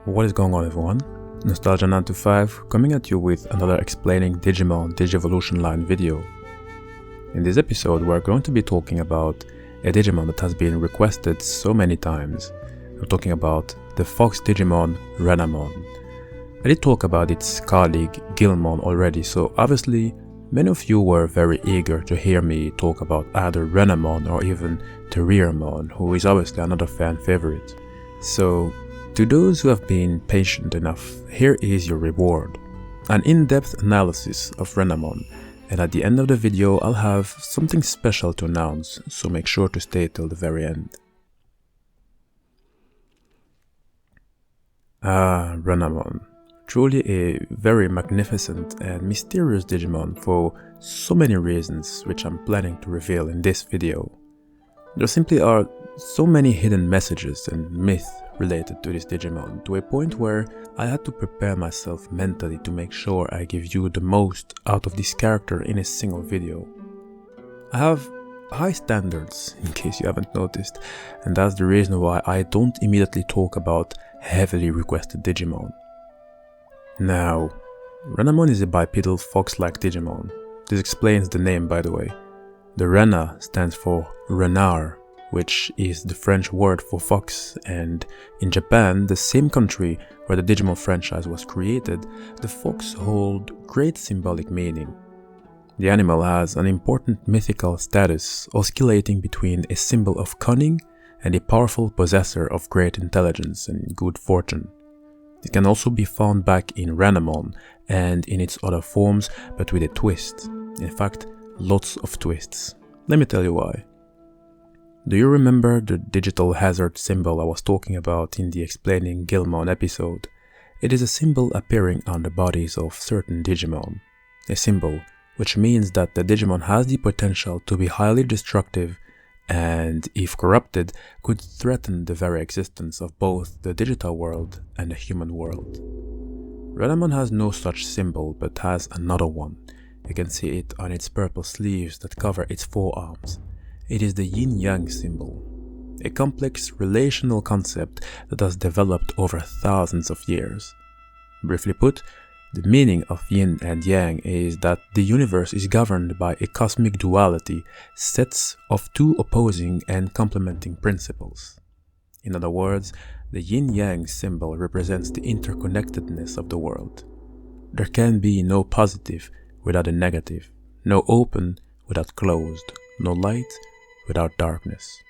What is going on, everyone? Nostalgia925 coming at you with another explaining Digimon Digivolution line video. In this episode we're going to be talking about a Digimon that has been requested so many times. I'm talking about the Fox Digimon Renamon. I did talk about its colleague Gilmon already, so obviously many of you were very eager to hear me talk about either Renamon or even Taomon, who is obviously another fan favorite. So to those who have been patient enough, here is your reward. An in-depth analysis of Renamon, and at the end of the video I'll have something special to announce, so make sure to stay till the very end. Renamon. Truly a very magnificent and mysterious Digimon for so many reasons, which I'm planning to reveal in this video. There simply are so many hidden messages and myths related to this Digimon, to a point where I had to prepare myself mentally to make sure I give you the most out of this character in a single video. I have high standards, in case you haven't noticed, and that's the reason why I don't immediately talk about heavily requested Digimon. Now, Renamon is a bipedal fox-like Digimon. This explains the name, by the way. The Rena stands for renard, which is the French word for fox, and in Japan, the same country where the Digimon franchise was created, the fox holds great symbolic meaning. The animal has an important mythical status, oscillating between a symbol of cunning and a powerful possessor of great intelligence and good fortune. It can also be found back in Renamon and in its other forms, but with a twist. In fact, lots of twists. Let me tell you why. Do you remember the digital hazard symbol I was talking about in the Explaining Gilmon episode? It is a symbol appearing on the bodies of certain Digimon. A symbol which means that the Digimon has the potential to be highly destructive and, if corrupted, could threaten the very existence of both the digital world and the human world. Renamon has no such symbol but has another one. You can see it on its purple sleeves that cover its forearms. It is the yin-yang symbol, a complex relational concept that has developed over thousands of years. Briefly put, the meaning of yin and yang is that the universe is governed by a cosmic duality, sets of two opposing and complementing principles. In other words, the yin-yang symbol represents the interconnectedness of the world. There can be no positive without a negative, no open without closed, no light without darkness.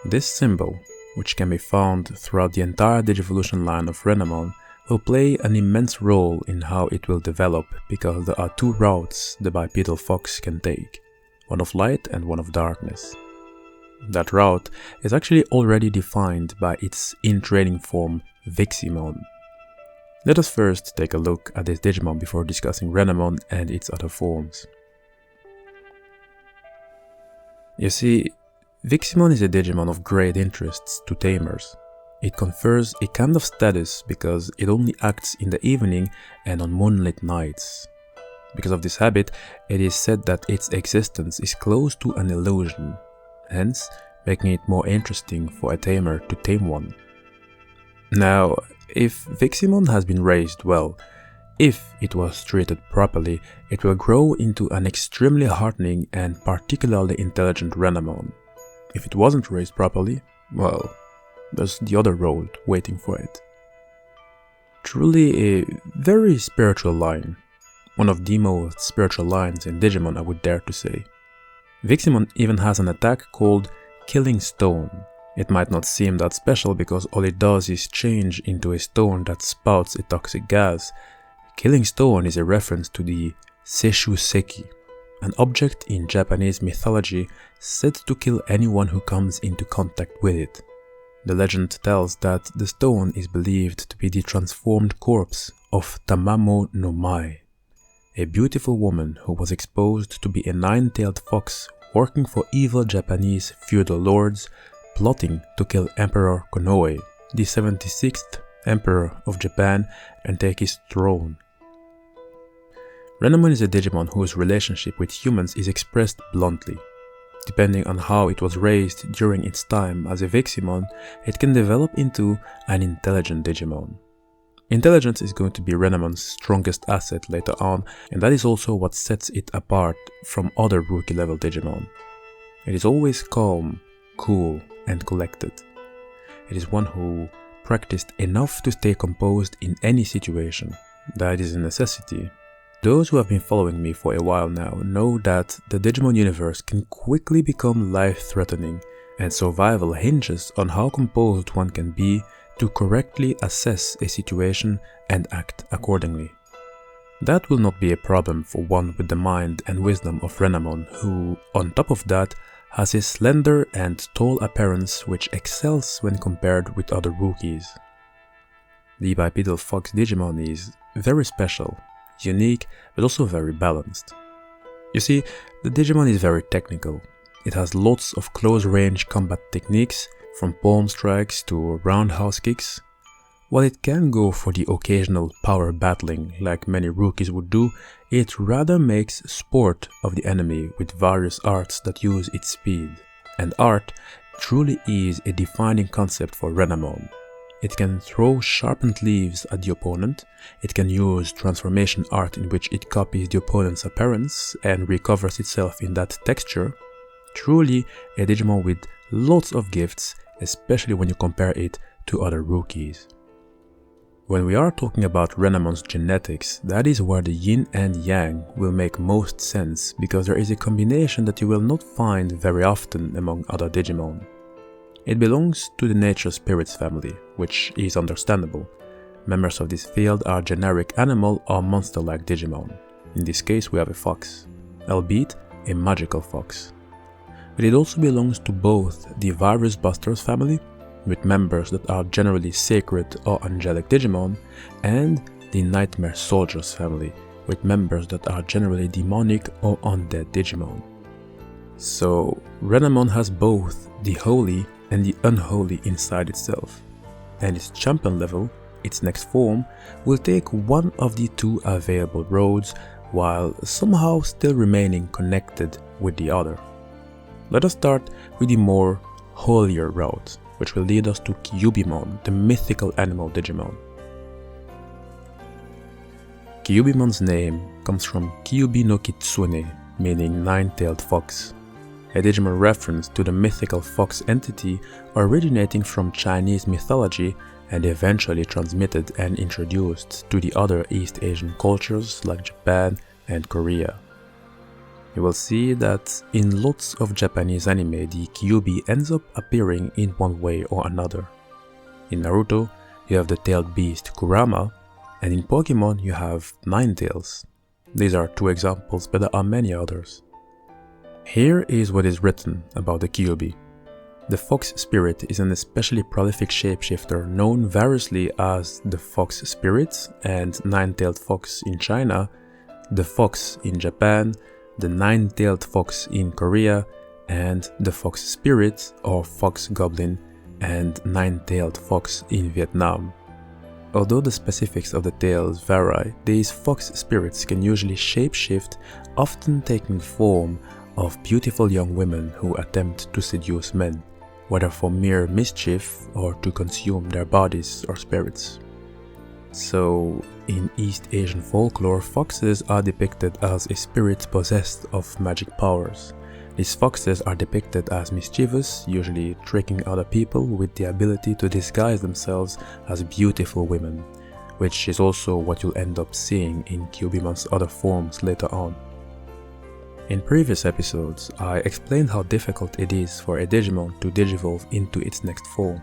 This symbol, which can be found throughout the entire Digivolution line of Renamon, will play an immense role in how it will develop, because there are two routes the bipedal fox can take, one of light and one of darkness. That route is actually already defined by its in-training form Viximon. Let us first take a look at this Digimon before discussing Renamon and its other forms. You see, Viximon is a Digimon of great interest to tamers. It confers a kind of status because it only acts in the evening and on moonlit nights. Because of this habit, it is said that its existence is close to an illusion, hence making it more interesting for a tamer to tame one. Now, if Viximon has been raised well, if it was treated properly, it will grow into an extremely heartening and particularly intelligent Renamon. If it wasn't raised properly, well, there's the other road waiting for it. Truly a very spiritual line, one of the most spiritual lines in Digimon, I would dare to say. Viximon even has an attack called Killing Stone. It might not seem that special because all it does is change into a stone that spouts a toxic gas. Killing Stone is a reference to the Seishu Seki, an object in Japanese mythology said to kill anyone who comes into contact with it. The legend tells that the stone is believed to be the transformed corpse of Tamamo no Mai, a beautiful woman who was exposed to be a nine-tailed fox working for evil Japanese feudal lords, plotting to kill Emperor Konoe, the 76th Emperor of Japan, and take his throne. Renamon is a Digimon whose relationship with humans is expressed bluntly. Depending on how it was raised during its time as a Viximon, it can develop into an intelligent Digimon. Intelligence is going to be Renamon's strongest asset later on, and that is also what sets it apart from other rookie level Digimon. It is always calm, cool, and collected. It is one who practiced enough to stay composed in any situation. That is a necessity. Those who have been following me for a while now know that the Digimon universe can quickly become life-threatening, and survival hinges on how composed one can be to correctly assess a situation and act accordingly. That will not be a problem for one with the mind and wisdom of Renamon, who, on top of that, has a slender and tall appearance which excels when compared with other rookies. The bipedal fox Digimon is very special, unique, but also very balanced. You see, the Digimon is very technical. It has lots of close-range combat techniques, from palm strikes to roundhouse kicks. While it can go for the occasional power battling like many rookies would do, it rather makes sport of the enemy with various arts that use its speed. And art truly is a defining concept for Renamon. It can throw sharpened leaves at the opponent, it can use transformation art in which it copies the opponent's appearance and recovers itself in that texture. Truly a Digimon with lots of gifts, especially when you compare it to other rookies. When we are talking about Renamon's genetics, that is where the yin and yang will make most sense, because there is a combination that you will not find very often among other Digimon. It belongs to the nature spirits family, which is understandable. Members of this field are generic animal or monster-like Digimon. In this case we have a fox, albeit a magical fox. But it also belongs to both the Virus Busters family, with members that are generally sacred or angelic Digimon, and the Nightmare Soldiers family, with members that are generally demonic or undead Digimon. So Renamon has both the holy and the unholy inside itself, and its champion level, its next form, will take one of the two available roads while somehow still remaining connected with the other. Let us start with the more holier route, which will lead us to Kyubimon, the mythical animal Digimon. Kyubimon's name comes from Kyubi no Kitsune, meaning nine-tailed fox, a Digimon reference to the mythical fox entity originating from Chinese mythology and eventually transmitted and introduced to the other East Asian cultures like Japan and Korea. You will see that in lots of Japanese anime, the Kyubi ends up appearing in one way or another. In Naruto, you have the tailed beast Kurama, and in Pokemon you have Ninetales. These are two examples, but there are many others. Here is what is written about the Kyubi. The fox spirit is an especially prolific shapeshifter known variously as the fox spirit and nine-tailed fox in China, the fox in Japan, the nine-tailed fox in Korea, and the fox spirit or fox goblin and nine-tailed fox in Vietnam. Although the specifics of the tales vary, these fox spirits can usually shapeshift, often taking the form of beautiful young women who attempt to seduce men, whether for mere mischief or to consume their bodies or spirits. So, in East Asian folklore, foxes are depicted as a spirit possessed of magic powers. These foxes are depicted as mischievous, usually tricking other people with the ability to disguise themselves as beautiful women, which is also what you'll end up seeing in Kyubimon's other forms later on. In previous episodes, I explained how difficult it is for a Digimon to digivolve into its next form.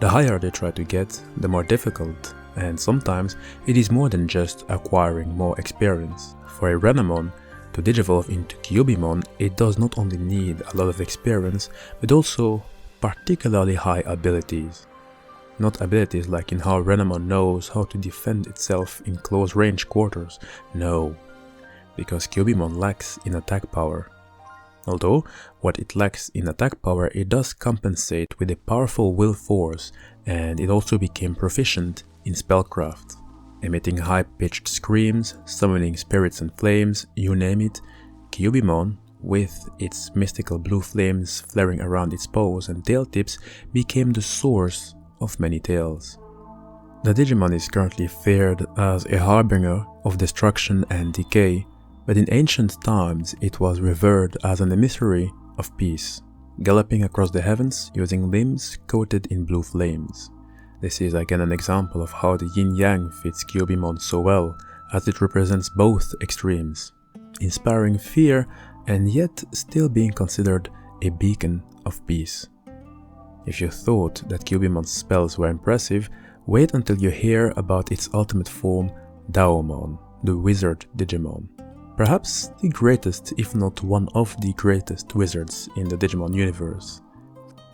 The higher they try to get, the more difficult, and sometimes it is more than just acquiring more experience. For a Renamon to digivolve into Kyubimon, it does not only need a lot of experience, but also particularly high abilities. Not abilities like in how Renamon knows how to defend itself in close range quarters, no. Because Kyubimon lacks in attack power. Although, what it lacks in attack power, it does compensate with a powerful will force, and it also became proficient in spellcraft, emitting high-pitched screams, summoning spirits and flames, you name it. Kyubimon, with its mystical blue flames flaring around its paws and tail tips, became the source of many tales. The Digimon is currently feared as a harbinger of destruction and decay, but in ancient times it was revered as an emissary of peace, galloping across the heavens using limbs coated in blue flames. This is again an example of how the yin-yang fits Kyubimon so well, as it represents both extremes, inspiring fear and yet still being considered a beacon of peace. If you thought that Kyubimon's spells were impressive, wait until you hear about its ultimate form, Taomon, the wizard Digimon. Perhaps the greatest, if not one of the greatest wizards in the Digimon universe.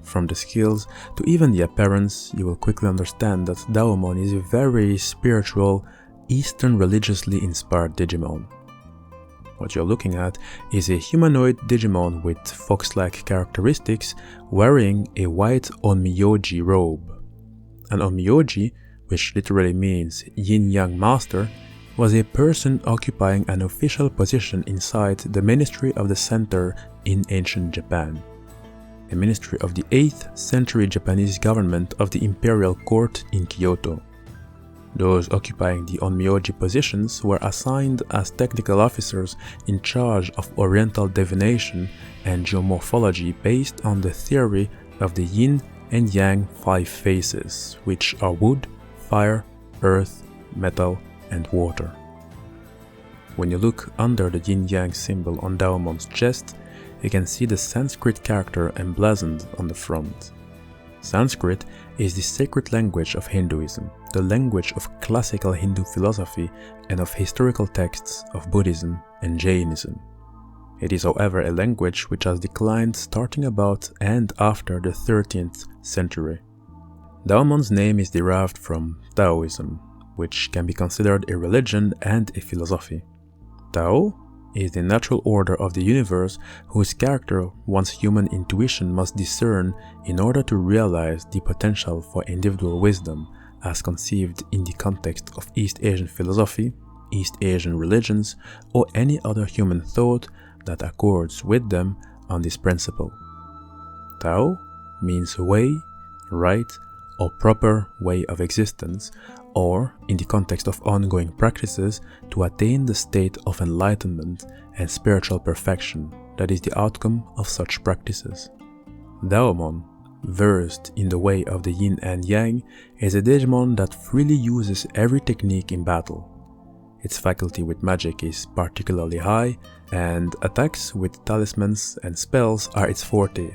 From the skills to even the appearance, you will quickly understand that Taomon is a very spiritual, Eastern religiously inspired Digimon. What you're looking at is a humanoid Digimon with fox-like characteristics wearing a white onmyoji robe. An onmyoji, which literally means yin-yang master, was a person occupying an official position inside the Ministry of the Center in ancient Japan, a ministry of the 8th century Japanese government of the imperial court in Kyoto. Those occupying the onmyoji positions were assigned as technical officers in charge of oriental divination and geomorphology based on the theory of the yin and yang 5 phases, which are wood, fire, earth, metal, and water. When you look under the yin-yang symbol on Taomon's chest, you can see the Sanskrit character emblazoned on the front. Sanskrit is the sacred language of Hinduism, the language of classical Hindu philosophy and of historical texts of Buddhism and Jainism. It is, however, a language which has declined starting about and after the 13th century. Taomon's name is derived from Taoism, which can be considered a religion and a philosophy. Tao is the natural order of the universe whose character one's human intuition must discern in order to realize the potential for individual wisdom as conceived in the context of East Asian philosophy, East Asian religions, or any other human thought that accords with them on this principle. Tao means way, right, or proper way of existence, or, in the context of ongoing practices, to attain the state of enlightenment and spiritual perfection that is the outcome of such practices. Taomon, versed in the way of the yin and yang, is a Digimon that freely uses every technique in battle. Its faculty with magic is particularly high, and attacks with talismans and spells are its forte.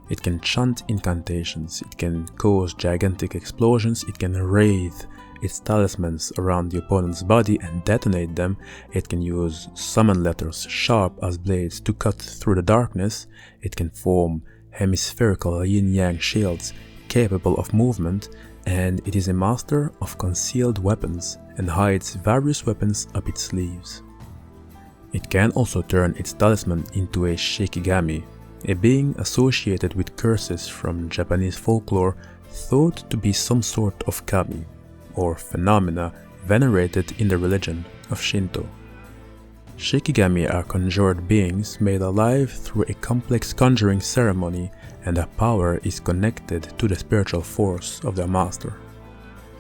It can chant incantations, it can cause gigantic explosions, it can wreath its talismans around the opponent's body and detonate them, it can use summon letters sharp as blades to cut through the darkness, it can form hemispherical yin-yang shields capable of movement, and it is a master of concealed weapons and hides various weapons up its sleeves. It can also turn its talisman into a shikigami, a being associated with curses from Japanese folklore thought to be some sort of kami, or phenomena venerated in the religion of Shinto. Shikigami are conjured beings made alive through a complex conjuring ceremony, and their power is connected to the spiritual force of their master.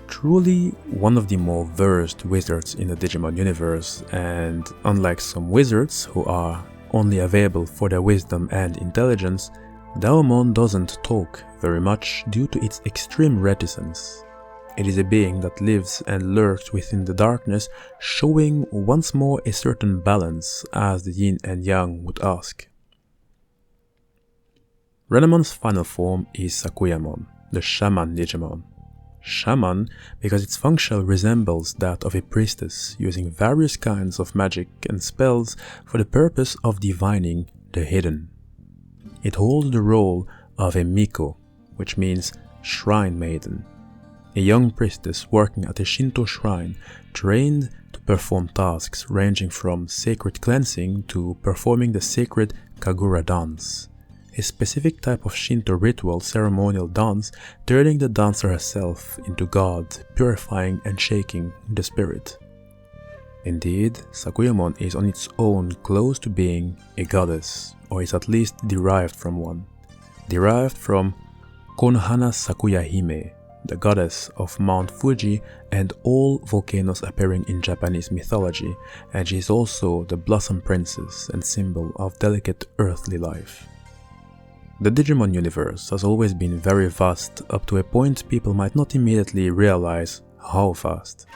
Truly one of the more versed wizards in the Digimon universe, and unlike some wizards who are only available for their wisdom and intelligence, Taomon doesn't talk very much due to its extreme reticence. It is a being that lives and lurks within the darkness, showing once more a certain balance as the yin and yang would ask. Renamon's final form is Sakuyamon, the shaman Digimon. Shaman because its function resembles that of a priestess, using various kinds of magic and spells for the purpose of divining the hidden. It holds the role of a miko, which means shrine maiden, a young priestess working at a Shinto shrine, trained to perform tasks ranging from sacred cleansing to performing the sacred Kagura dance, a specific type of Shinto ritual ceremonial dance, turning the dancer herself into God, purifying and shaking the spirit. Indeed, Sakuyamon is on its own close to being a goddess, or is at least derived from one. Derived from Konohana Sakuyahime, the goddess of Mount Fuji and all volcanoes appearing in Japanese mythology, and she is also the Blossom Princess and symbol of delicate earthly life. The Digimon universe has always been very vast, up to a point people might not immediately realize how vast.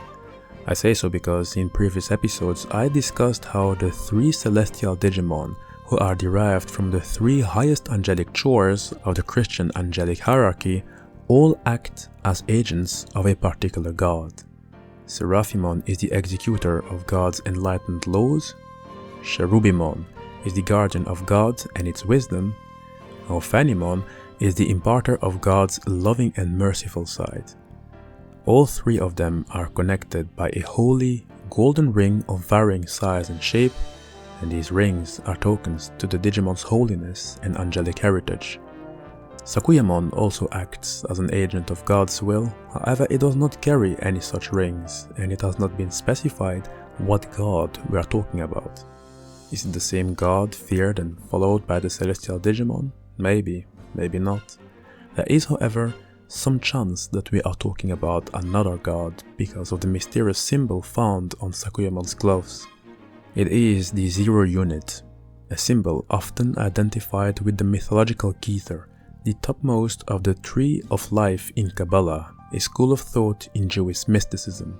I say so because in previous episodes I discussed how the 3 celestial Digimon, who are derived from the 3 highest angelic chores of the Christian angelic hierarchy, all act as agents of a particular god. Seraphimon is the executor of God's enlightened laws, Cherubimon is the guardian of God and its wisdom, Ophanimon is the imparter of God's loving and merciful side. All 3 of them are connected by a holy golden ring of varying size and shape, and these rings are tokens to the Digimon's holiness and angelic heritage. Sakuyamon also acts as an agent of God's will, however it does not carry any such rings, and it has not been specified what god we are talking about. Is it the same god feared and followed by the celestial Digimon? Maybe, maybe not. There is, however, some chance that we are talking about another god because of the mysterious symbol found on Sakuyamon's gloves. It is the 0 unit, a symbol often identified with the mythological Kether, the topmost of the Tree of Life in Kabbalah, a school of thought in Jewish mysticism.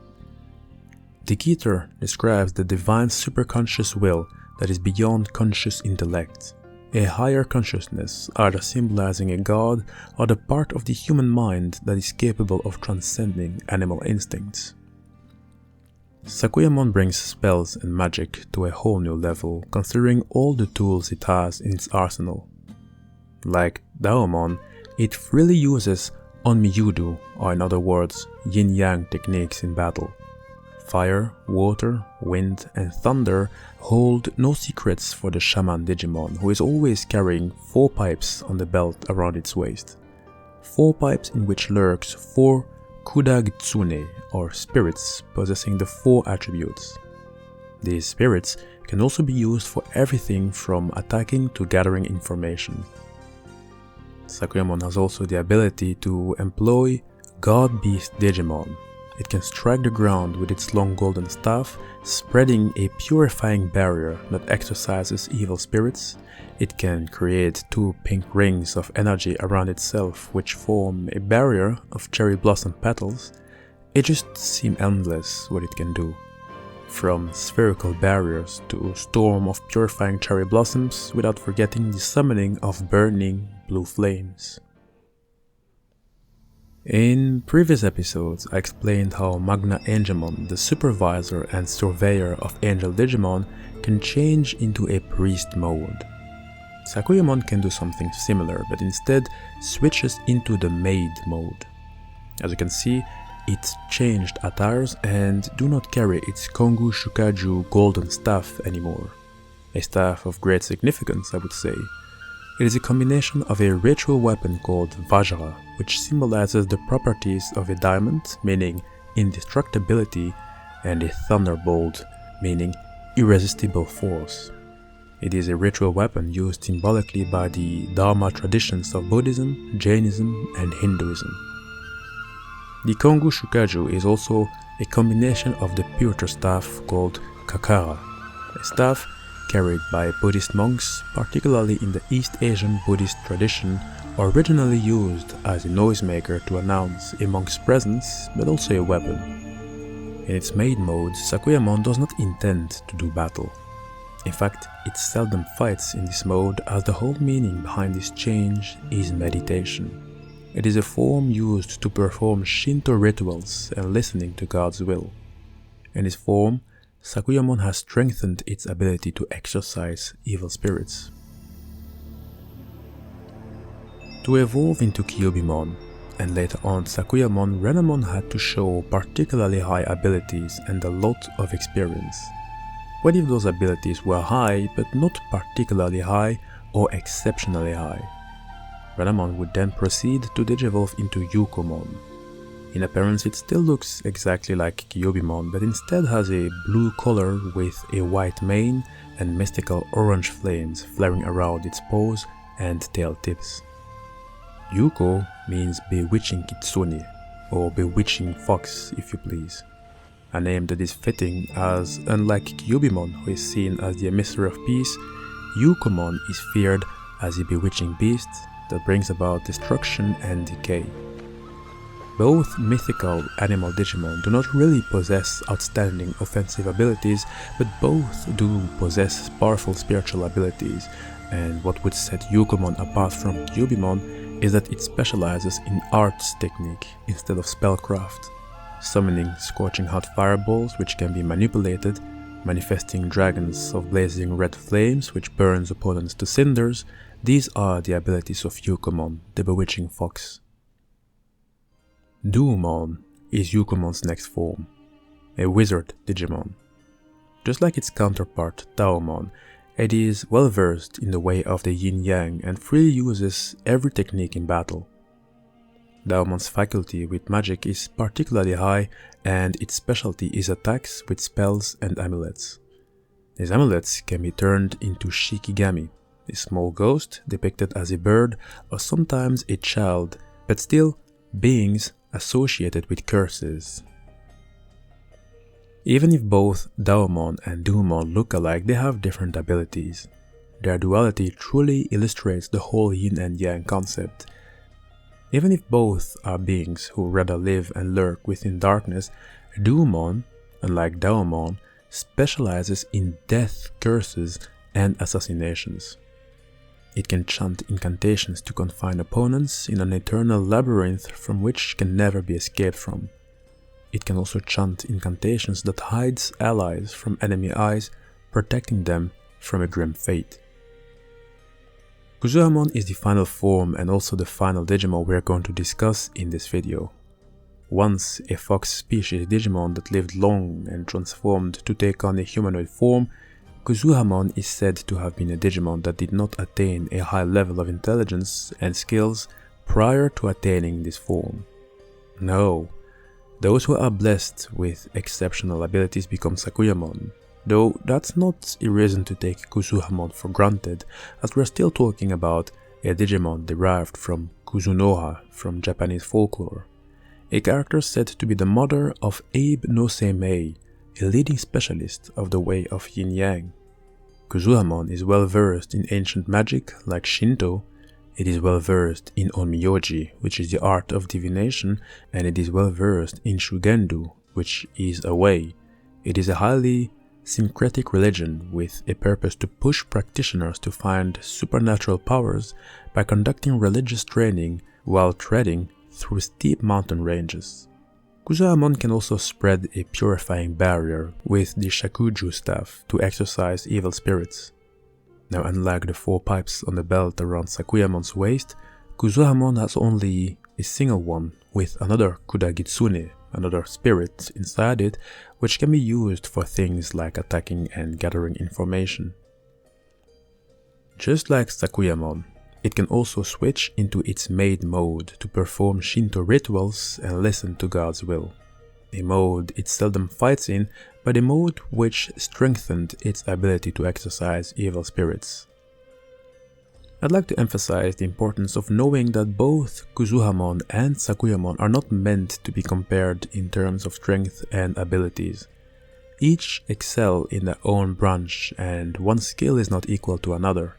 The Kether describes the divine superconscious will that is beyond conscious intellect, a higher consciousness either symbolizing a god or the part of the human mind that is capable of transcending animal instincts. Sakuyamon brings spells and magic to a whole new level, considering all the tools it has in its arsenal. Like Taomon, it freely uses Onmyudu, or in other words, yin-yang techniques in battle. Fire, water, wind, and thunder hold no secrets for the shaman Digimon, who is always carrying 4 pipes on the belt around its waist. 4 pipes in which lurks 4 Kudagitsune, or spirits possessing the 4 attributes. These spirits can also be used for everything from attacking to gathering information. Sakuyamon has also the ability to employ God Beast Digimon. It can strike the ground with its long golden staff, spreading a purifying barrier that exorcises evil spirits. It can create 2 pink rings of energy around itself which form a barrier of cherry blossom petals. It just seems endless what it can do. From spherical barriers to storm of purifying cherry blossoms, without forgetting the summoning of burning blue flames. In previous episodes, I explained how Magna Angemon, the supervisor and surveyor of Angel Digimon, can change into a priest mode. Sakuyamon can do something similar, but instead switches into the maid mode. As you can see, it changed attires and do not carry its Kongu Shukaju golden staff anymore. A staff of great significance, I would say. It is a combination of a ritual weapon called Vajra, which symbolizes the properties of a diamond, meaning indestructibility, and a thunderbolt, meaning irresistible force. It is a ritual weapon used symbolically by the Dharma traditions of Buddhism, Jainism, and Hinduism. The Kongu Shukaju is also a combination of the pewter staff called Kakara, a staff carried by Buddhist monks, particularly in the East Asian Buddhist tradition, originally used as a noisemaker to announce a monk's presence, but also a weapon. In its maid mode, Sakuyamon does not intend to do battle. In fact, it seldom fights in this mode, as the whole meaning behind this change is meditation. It is a form used to perform Shinto rituals and listening to God's will. In this form, Sakuyamon has strengthened its ability to exorcise evil spirits. To evolve into Kyubimon, and later on Sakuyamon, Renamon had to show particularly high abilities and a lot of experience. What if those abilities were high, but not particularly high or exceptionally high? Renamon would then proceed to digivolve into Yokomon. In appearance it still looks exactly like Kyubimon, but instead has a blue color with a white mane and mystical orange flames flaring around its paws and tail tips. Yuko means bewitching kitsune, or bewitching fox if you please. A name that is fitting as, unlike Kyubimon, who is seen as the emissary of peace, Yokomon is feared as a bewitching beast that brings about destruction and decay. Both mythical animal Digimon do not really possess outstanding offensive abilities, but both do possess powerful spiritual abilities, and what would set Yokomon apart from Kyubimon is that it specializes in arts technique instead of spellcraft, summoning scorching hot fireballs which can be manipulated, manifesting dragons of blazing red flames which burns opponents to cinders. These are the abilities of Yokomon, the bewitching fox. Doommon is Yokomon's next form, a wizard Digimon. Just like its counterpart Taomon, it is well versed in the way of the yin-yang and freely uses every technique in battle. Daomon's faculty with magic is particularly high, and its specialty is attacks with spells and amulets. These amulets can be turned into shikigami, a small ghost depicted as a bird or sometimes a child, but still beings associated with curses. Even if both Taomon and Doommon look alike, they have different abilities. Their duality truly illustrates the whole yin and yang concept. Even if both are beings who rather live and lurk within darkness, Doommon, unlike Taomon, specializes in death, curses, and assassinations. It can chant incantations to confine opponents in an eternal labyrinth from which can never be escaped from. It can also chant incantations that hides allies from enemy eyes, protecting them from a grim fate. Kuzuhamon is the final form and also the final Digimon we are going to discuss in this video. Once a fox species Digimon that lived long and transformed to take on a humanoid form, Kuzuhamon is said to have been a Digimon that did not attain a high level of intelligence and skills prior to attaining this form. No, those who are blessed with exceptional abilities become Sakuyamon, though that's not a reason to take Kuzuhamon for granted, as we're still talking about a Digimon derived from Kuzunoha from Japanese folklore, a character said to be the mother of Abe no Seimei, a leading specialist of the way of yin-yang. Kuzuhamon is well versed in ancient magic like Shinto, it is well versed in onmyoji, which is the art of divination, and it is well versed in shugendu, which is a way. It is a highly syncretic religion with a purpose to push practitioners to find supernatural powers by conducting religious training while treading through steep mountain ranges. Kuzuhamon can also spread a purifying barrier with the shakuju staff to exorcise evil spirits. Now, unlike the 4 pipes on the belt around Sakuyamon's waist, Kuzuhamon has only a single one with another kudagitsune, another spirit inside it, which can be used for things like attacking and gathering information. Just like Sakuyamon, it can also switch into its maid mode to perform Shinto rituals and listen to God's will. A mode it seldom fights in, but a mode which strengthened its ability to exorcise evil spirits. I'd like to emphasize the importance of knowing that both Kuzuhamon and Sakuyamon are not meant to be compared in terms of strength and abilities. Each excel in their own branch, and one skill is not equal to another.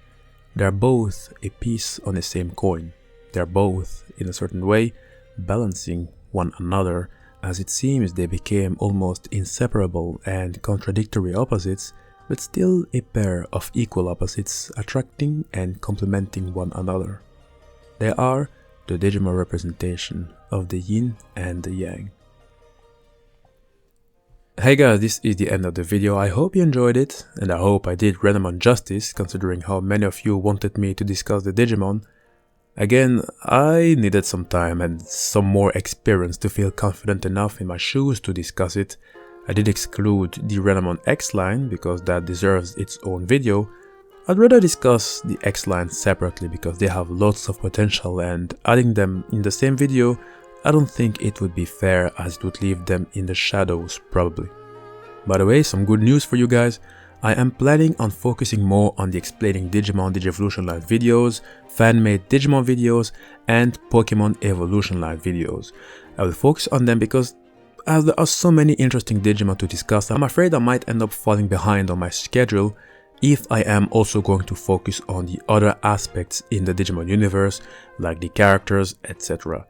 They are both a piece on the same coin. They are both, in a certain way, balancing one another, as it seems they became almost inseparable and contradictory opposites, but still a pair of equal opposites attracting and complementing one another. They are the Digimon representation of the yin and the yang. Hey guys, this is the end of the video. I hope you enjoyed it, and I hope I did Renamon justice considering how many of you wanted me to discuss the Digimon. Again, I needed some time and some more experience to feel confident enough in my shoes to discuss it. I did exclude the Renamon X line because that deserves its own video. I'd rather discuss the X line separately because they have lots of potential, and adding them in the same video I don't think it would be fair, as it would leave them in the shadows probably. By the way, some good news for you guys. I am planning on focusing more on the explaining Digimon Digivolution live videos, fan-made Digimon videos, and Pokemon Evolution live videos. I will focus on them because as there are so many interesting Digimon to discuss, I'm afraid I might end up falling behind on my schedule if I am also going to focus on the other aspects in the Digimon universe, like the characters, etc.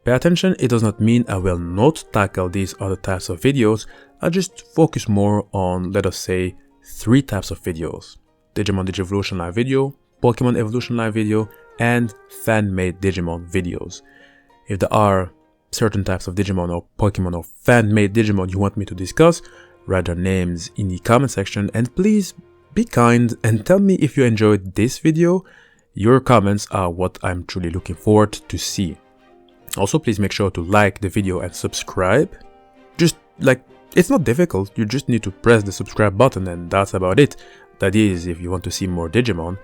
Pay attention, it does not mean I will not tackle these other types of videos, I'll just focus more on, let us say, 3 types of videos: Digimon Digivolution live video, Pokemon Evolution live video, and fan-made Digimon videos. If there are certain types of Digimon or Pokemon or fan-made Digimon you want me to discuss, write their names in the comment section, and please be kind and tell me if you enjoyed this video. Your comments are what I'm truly looking forward to see. Also, please make sure to like the video and subscribe. Just like, it's not difficult, you just need to press the subscribe button and that's about it. That is, if you want to see more Digimon.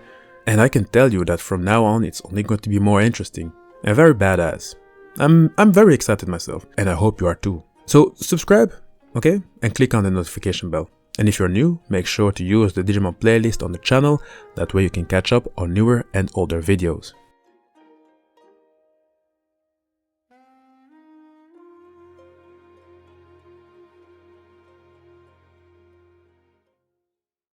And I can tell you that from now on it's only going to be more interesting and very badass. I'm very excited myself, and I hope you are too. So subscribe, okay? And click on the notification bell. And if you're new, make sure to use the Digimon playlist on the channel, that way you can catch up on newer and older videos.